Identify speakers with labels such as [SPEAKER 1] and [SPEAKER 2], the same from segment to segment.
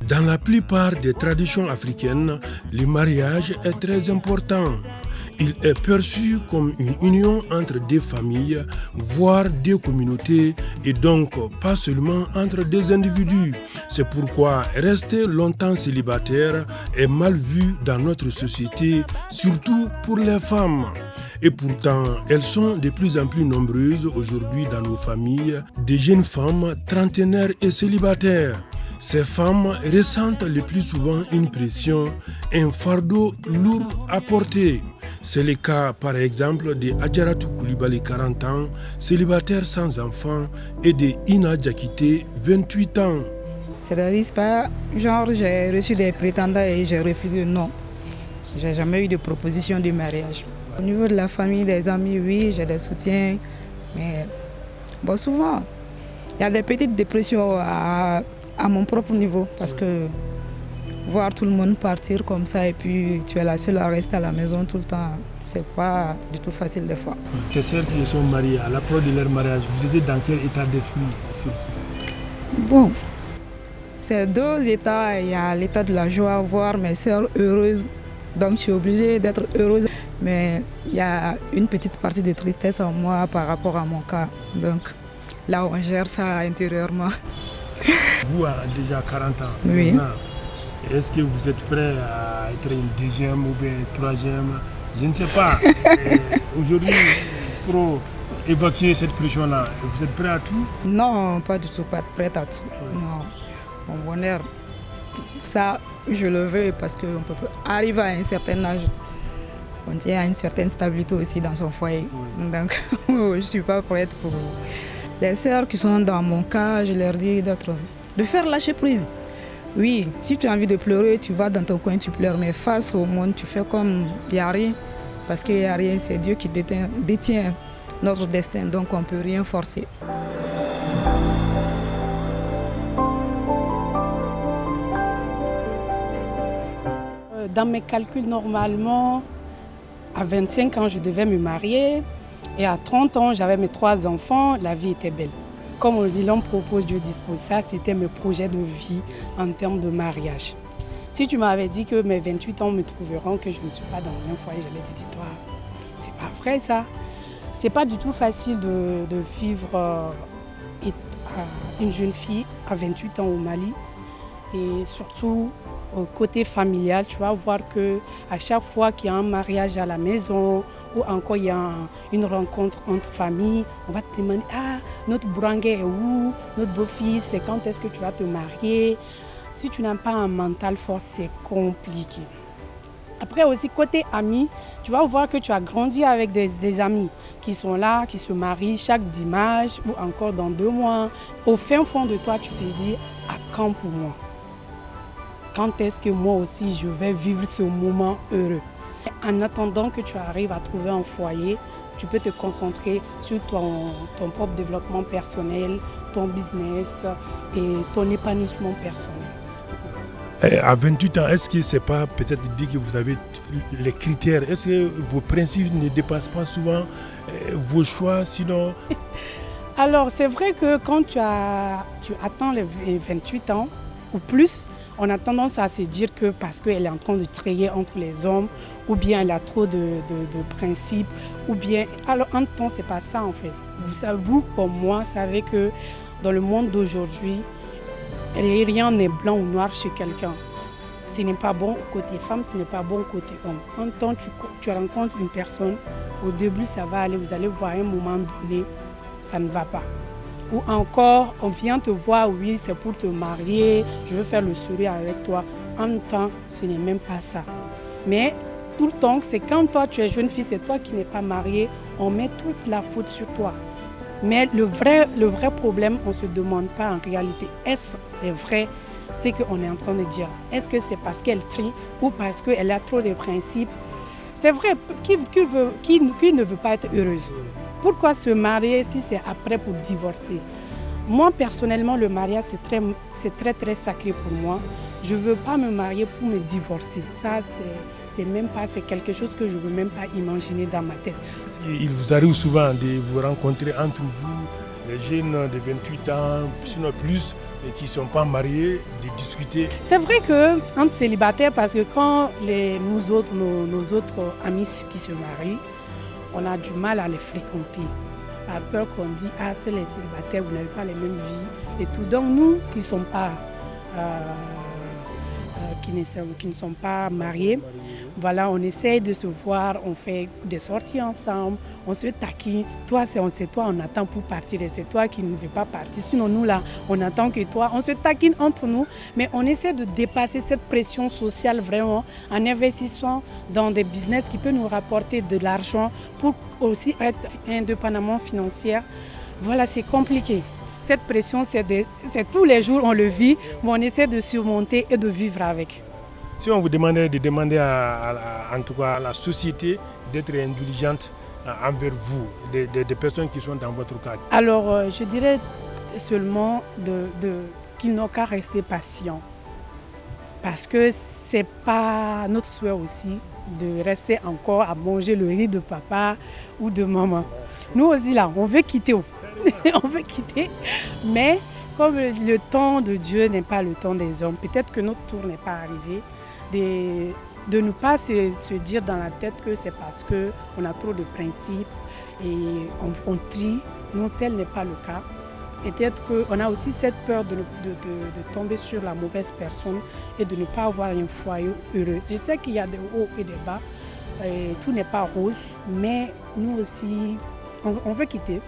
[SPEAKER 1] Dans la plupart des traditions africaines, le mariage est très important. Il est perçu comme une union entre deux familles, voire deux communautés, et donc pas seulement entre deux individus. C'est pourquoi rester longtemps célibataire est mal vu dans notre société, surtout pour les femmes. Et pourtant, elles sont de plus en plus nombreuses aujourd'hui dans nos familles, des jeunes femmes trentenaires et célibataires. Ces femmes ressentent le plus souvent une pression, un fardeau lourd à porter. C'est le cas par exemple de Adjaratou Koulibaly, 40 ans, célibataire sans enfant, et de Ina Diakité, 28 ans.
[SPEAKER 2] C'est-à-dire, c'est pas genre j'ai reçu des prétendants et j'ai refusé, non. J'ai jamais eu de proposition de mariage. Au niveau de la famille, des amis, oui, j'ai des soutiens, mais bon, souvent, il y a des petites dépressions à mon propre niveau, parce que voir tout le monde partir comme ça et puis tu es la seule à rester à la maison tout le temps, c'est pas du tout facile des fois.
[SPEAKER 1] Tes sœurs qui sont mariées, à l'approche de leur mariage, vous étiez dans quel état d'esprit surtout?
[SPEAKER 2] Bon, c'est deux états. Il y a l'état de la joie, voir mes sœurs heureuses, donc je suis obligée d'être heureuse. Mais il y a une petite partie de tristesse en moi par rapport à mon cas. Donc là, on gère ça intérieurement.
[SPEAKER 1] Vous avez déjà 40 ans.
[SPEAKER 2] Oui.
[SPEAKER 1] Est-ce que vous êtes prêt à être une deuxième ou bien une troisième? Je ne sais pas. Aujourd'hui, pour évacuer cette pression-là, vous êtes prêt à tout?
[SPEAKER 2] Non, pas du tout, pas prête à tout. Oui. Non. Mon bonheur, ça, je le veux parce qu'on peut arriver à un certain âge. On tient à une certaine stabilité aussi dans son foyer. Oui. Donc, je ne suis pas prête pour... Les sœurs qui sont dans mon cas, je leur dis de faire lâcher prise. Oui, si tu as envie de pleurer, tu vas dans ton coin, tu pleures. Mais face au monde, tu fais comme il n'y a rien. Parce qu'il n'y a rien, c'est Dieu qui détient notre destin. Donc on ne peut rien forcer.
[SPEAKER 3] Dans mes calculs, normalement, à 25 ans, je devais me marier. Et à 30 ans, j'avais mes 3 enfants, la vie était belle. Comme on le dit, l'homme propose, Dieu dispose. Ça, c'était mes projets de vie en termes de mariage. Si tu m'avais dit que mes 28 ans me trouveront, que je ne suis pas dans un foyer, j'allais te dire, toi, c'est pas vrai ça. C'est pas du tout facile de vivre une jeune fille à 28 ans au Mali. Et surtout, au côté familial, tu vas voir qu'à chaque fois qu'il y a un mariage à la maison ou encore il y a une rencontre entre familles, on va te demander « Ah, notre Bourangué est où? Notre beau-fils, c'est quand est-ce que tu vas te marier ?» Si tu n'as pas un mental fort, c'est compliqué. Après aussi, côté amis, tu vas voir que tu as grandi avec des amis qui sont là, qui se marient chaque dimanche ou encore dans 2 mois. Au fin fond de toi, tu te dis « À quand pour moi ? Quand est-ce que moi aussi je vais vivre ce moment heureux ?» En attendant que tu arrives à trouver un foyer, tu peux te concentrer sur ton propre développement personnel, ton business et ton épanouissement personnel.
[SPEAKER 1] À 28 ans, est-ce que ce n'est pas peut-être dit que vous avez les critères? Est-ce que vos principes ne dépassent pas souvent vos choix sinon?
[SPEAKER 3] Alors c'est vrai que quand tu atteins les 28 ans ou plus, on a tendance à se dire que parce qu'elle est en train de trier entre les hommes, ou bien elle a trop de principes, ou bien... Alors en temps, ce n'est pas ça en fait. Vous comme moi, savez que dans le monde d'aujourd'hui, rien n'est blanc ou noir chez quelqu'un. Ce n'est pas bon côté femme, ce n'est pas bon côté homme. En temps, tu rencontres une personne, au début ça va aller, vous allez voir à un moment donné, ça ne va pas. Ou encore, on vient te voir, oui, c'est pour te marier, je veux faire le sourire avec toi. En même temps, ce n'est même pas ça. Mais tout le temps, c'est quand toi, tu es jeune fille, c'est toi qui n'es pas mariée, on met toute la faute sur toi. Mais le vrai problème, on ne se demande pas en réalité, est-ce que c'est vrai ce qu'on est en train de dire? Est-ce que c'est parce qu'elle trie ou parce qu'elle a trop de principes? C'est vrai, qui ne veut pas être heureuse? Pourquoi se marier si c'est après pour divorcer? Moi, personnellement, le mariage, c'est très, très sacré pour moi. Je ne veux pas me marier pour me divorcer. Ça, c'est quelque chose que je ne veux même pas imaginer dans ma tête.
[SPEAKER 1] Il vous arrive souvent de vous rencontrer entre vous, les jeunes de 28 ans, sinon plus, et qui ne sont pas mariés, de discuter.
[SPEAKER 3] C'est vrai qu'entre célibataires, parce que quand nos autres amis qui se marient, on a du mal à les fréquenter. Par peur qu'on dit, ah, c'est les célibataires, vous n'avez pas les mêmes vies et tout. Donc nous qui ne sont pas mariés, voilà, on essaye de se voir, on fait des sorties ensemble, on se taquine. Toi, c'est toi, on attend pour partir et c'est toi qui ne veux pas partir. Sinon, nous, là, on attend que toi. On se taquine entre nous, mais on essaie de dépasser cette pression sociale vraiment en investissant dans des business qui peuvent nous rapporter de l'argent pour aussi être indépendamment financière. Voilà, c'est compliqué. Cette pression, c'est tous les jours, on le vit, mais on essaie de surmonter et de vivre avec.
[SPEAKER 1] Si on vous demandait de demander en tout cas à la société d'être indulgente envers vous, des personnes qui sont dans votre cas.
[SPEAKER 3] Alors, je dirais seulement qu'ils n'ont qu'à rester patients. Parce que ce n'est pas notre souhait aussi de rester encore à manger le riz de papa ou de maman. Nous aussi, là, on veut quitter. On veut quitter, mais comme le temps de Dieu n'est pas le temps des hommes, peut-être que notre tour n'est pas arrivé, de ne pas se dire dans la tête que c'est parce qu'on a trop de principes et on trie. Non, tel n'est pas le cas. Peut-être qu'on a aussi cette peur de tomber sur la mauvaise personne et de ne pas avoir un foyer heureux. Je sais qu'il y a des hauts et des bas, et tout n'est pas rose, mais nous aussi, on veut quitter.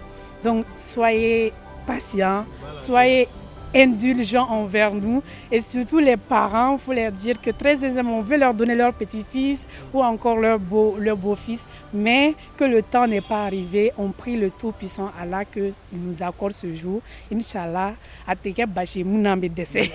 [SPEAKER 3] Donc, soyez patients, soyez indulgents envers nous et surtout les parents, il faut leur dire que très aisément, on veut leur donner leur petit-fils ou encore leur beau-fils, mais que le temps n'est pas arrivé. On prie le Tout-Puissant Allah qu'il nous accorde ce jour. Inch'Allah, ateke baché mounambe dessé.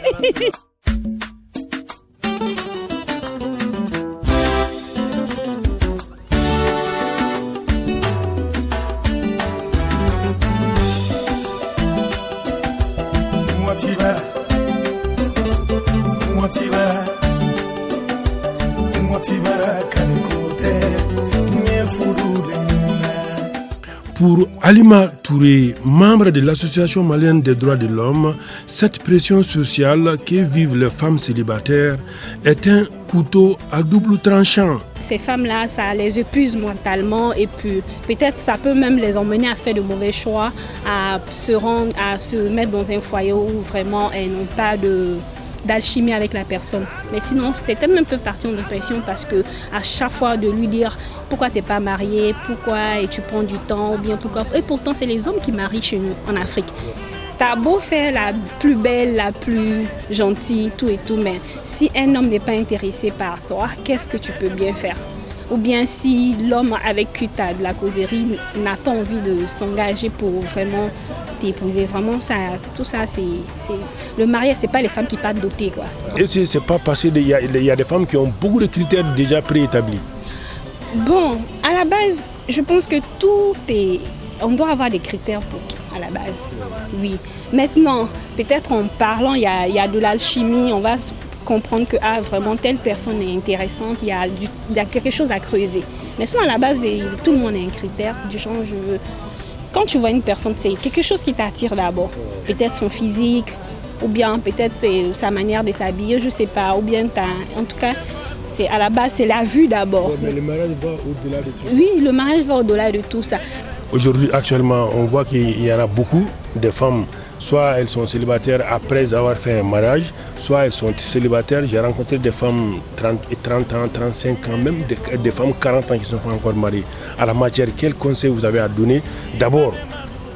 [SPEAKER 1] Pour Halima Touré, membre de l'Association malienne des droits de l'homme, cette pression sociale que vivent les femmes célibataires est un couteau à double tranchant.
[SPEAKER 4] Ces femmes-là, ça les épuise mentalement et puis peut-être ça peut même les emmener à faire de mauvais choix, à se mettre dans un foyer où vraiment elles n'ont pas d'alchimie avec la personne. Mais sinon, certaines même peuvent partir en dépression parce que à chaque fois de lui dire pourquoi tu n'es pas marié, pourquoi et tu prends du temps, ou bien pourquoi. Et pourtant, c'est les hommes qui marient chez nous en Afrique. Tu as beau faire la plus belle, la plus gentille, tout et tout, mais si un homme n'est pas intéressé par toi, qu'est-ce que tu peux bien faire? Ou bien si l'homme avec qui tu as de la causerie n'a pas envie de s'engager pour vraiment t'épouser, vraiment ça, tout ça, c'est le mariage, c'est pas les femmes qui partent dotées, quoi.
[SPEAKER 1] Et c'est pas passé, il y a des femmes qui ont beaucoup de critères déjà préétablis. Bon,
[SPEAKER 4] à la base, je pense que on doit avoir des critères pour tout, à la base. Oui. Maintenant, peut-être en parlant, il y a de l'alchimie, on va comprendre que vraiment telle personne est intéressante, il y a quelque chose à creuser. Mais sinon, à la base, tout le monde a un critère du genre, quand tu vois une personne, c'est quelque chose qui t'attire d'abord. Peut-être son physique, ou bien peut-être c'est sa manière de s'habiller, je ne sais pas. Ou bien, en tout cas, à la base, c'est la vue d'abord.
[SPEAKER 1] Mais le mariage va au-delà de tout ça.
[SPEAKER 4] Oui, le mariage va au-delà de tout ça.
[SPEAKER 1] Aujourd'hui, actuellement, on voit qu'il y en a beaucoup de femmes. Soit elles sont célibataires après avoir fait un mariage, soit elles sont célibataires. J'ai rencontré des femmes 30 ans, 35 ans, même des femmes 40 ans qui ne sont pas encore mariées. À la matière, quel conseil vous avez à donner? D'abord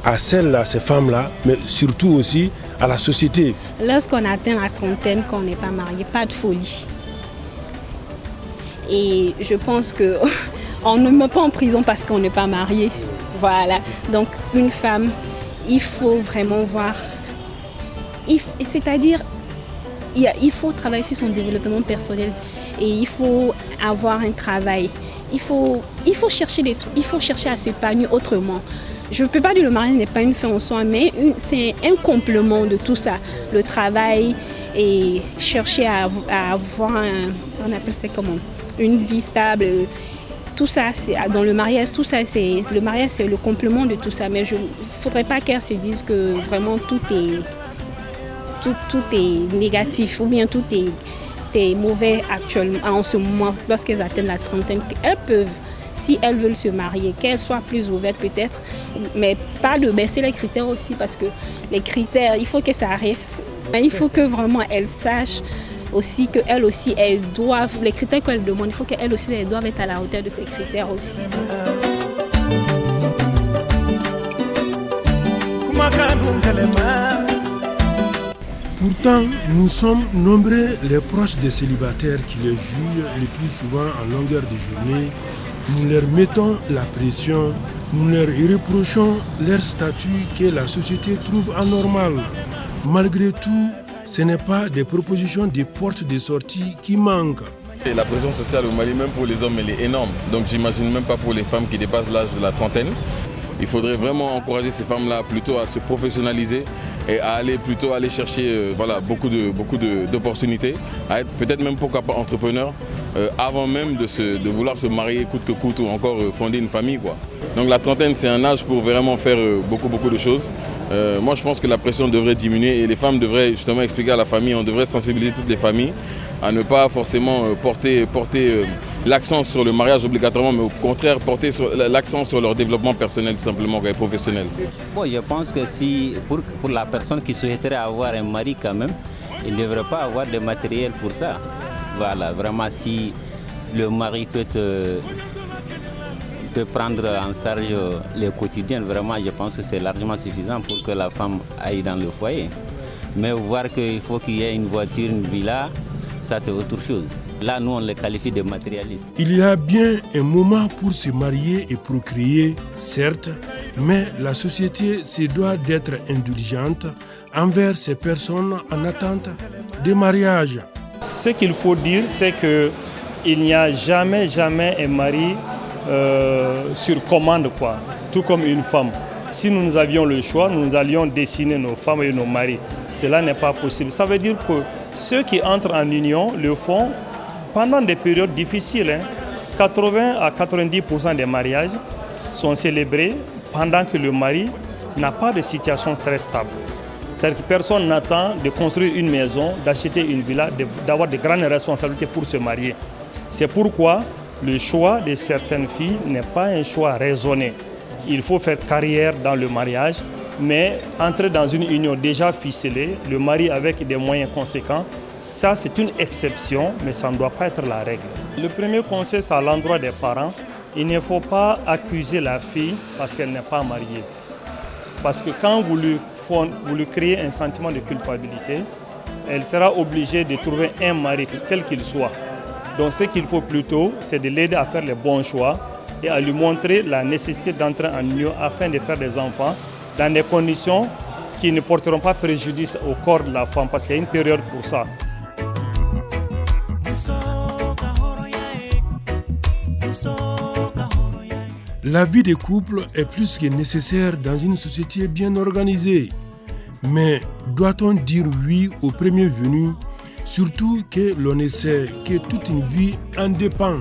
[SPEAKER 1] à celles-là, ces femmes-là, mais surtout aussi à la société.
[SPEAKER 4] Lorsqu'on atteint la trentaine, qu'on n'est pas marié, pas de folie. Et je pense qu'on ne meurt pas en prison parce qu'on n'est pas marié. Voilà. Donc une femme, il faut vraiment voir, c'est-à-dire il faut travailler sur son développement personnel et il faut avoir un travail. Il faut chercher à s'épanouir autrement. je ne peux pas dire que le mariage n'est pas une fin en soi, mais c'est un complément de tout ça. Le travail et chercher à avoir on appelle ça comment, une vie stable. Tout ça, dans le mariage, le mariage c'est le complément de tout ça. Mais il ne faudrait pas qu'elles se disent que vraiment tout est négatif ou bien tout est mauvais actuellement en ce moment lorsqu'elles atteignent la trentaine. Elles peuvent, si elles veulent se marier, qu'elles soient plus ouvertes peut-être, mais pas de baisser les critères aussi, parce que les critères, il faut que ça reste. Il faut que vraiment elles sachent aussi qu'elles aussi, elles doivent, les critères qu'elles demandent, il faut qu'elles aussi elles doivent être à la hauteur de ces critères aussi.
[SPEAKER 1] Pourtant, nous sommes nombreux les proches des célibataires qui les jugent le plus souvent en longueur de journée. Nous leur mettons la pression, nous leur reprochons leur statut que la société trouve anormal. Malgré tout, ce n'est pas des propositions de portes de sortie qui manquent.
[SPEAKER 5] Et la pression sociale au Mali, même pour les hommes, elle est énorme. Donc j'imagine même pas pour les femmes qui dépassent l'âge de la trentaine. Il faudrait vraiment encourager ces femmes-là plutôt à se professionnaliser et à aller chercher beaucoup d'opportunités, à être peut-être même pourquoi pas entrepreneur avant même de vouloir se marier coûte que coûte ou encore fonder une famille, quoi. Donc la trentaine, c'est un âge pour vraiment faire beaucoup de choses. Moi je pense que la pression devrait diminuer et les femmes devraient justement expliquer à la famille, on devrait sensibiliser toutes les familles à ne pas forcément porter l'accent sur le mariage obligatoirement, mais au contraire porter l'accent sur leur développement personnel tout simplement et professionnel.
[SPEAKER 6] Bon, je pense que si pour la personne qui souhaiterait avoir un mari quand même, il ne devrait pas avoir de matériel pour ça. Voilà, vraiment si le mari peut prendre en charge le quotidien, vraiment je pense que c'est largement suffisant pour que la femme aille dans le foyer. Mais voir qu'il faut qu'il y ait une voiture, une villa, ça c'est autre chose. Là, nous, on les qualifie de matérialistes.
[SPEAKER 1] Il y a bien un moment pour se marier et procréer, certes, mais la société se doit d'être indulgente envers ces personnes en attente de mariage.
[SPEAKER 7] Ce qu'il faut dire, c'est qu'il n'y a jamais un mari sur commande, quoi, tout comme une femme. Si nous avions le choix, nous allions dessiner nos femmes et nos maris. Cela n'est pas possible. Ça veut dire que ceux qui entrent en union le font pendant des périodes difficiles. 80 à 90% des mariages sont célébrés pendant que le mari n'a pas de situation très stable. C'est-à-dire que personne n'attend de construire une maison, d'acheter une villa, d'avoir de grandes responsabilités pour se marier. C'est pourquoi le choix de certaines filles n'est pas un choix raisonné. Il faut faire carrière dans le mariage, mais entrer dans une union déjà ficelée, le mari avec des moyens conséquents, ça c'est une exception, mais ça ne doit pas être la règle. Le premier conseil, c'est à l'endroit des parents. Il ne faut pas accuser la fille parce qu'elle n'est pas mariée. Parce que quand vous lui créez un sentiment de culpabilité, elle sera obligée de trouver un mari, quel qu'il soit. Donc ce qu'il faut plutôt, c'est de l'aider à faire les bons choix et à lui montrer la nécessité d'entrer en union afin de faire des enfants dans des conditions qui ne porteront pas préjudice au corps de la femme, parce qu'il y a une période pour ça.
[SPEAKER 1] La vie des couples est plus que nécessaire dans une société bien organisée. Mais doit-on dire oui au premier venu, surtout que l'on essaie que toute une vie en dépend?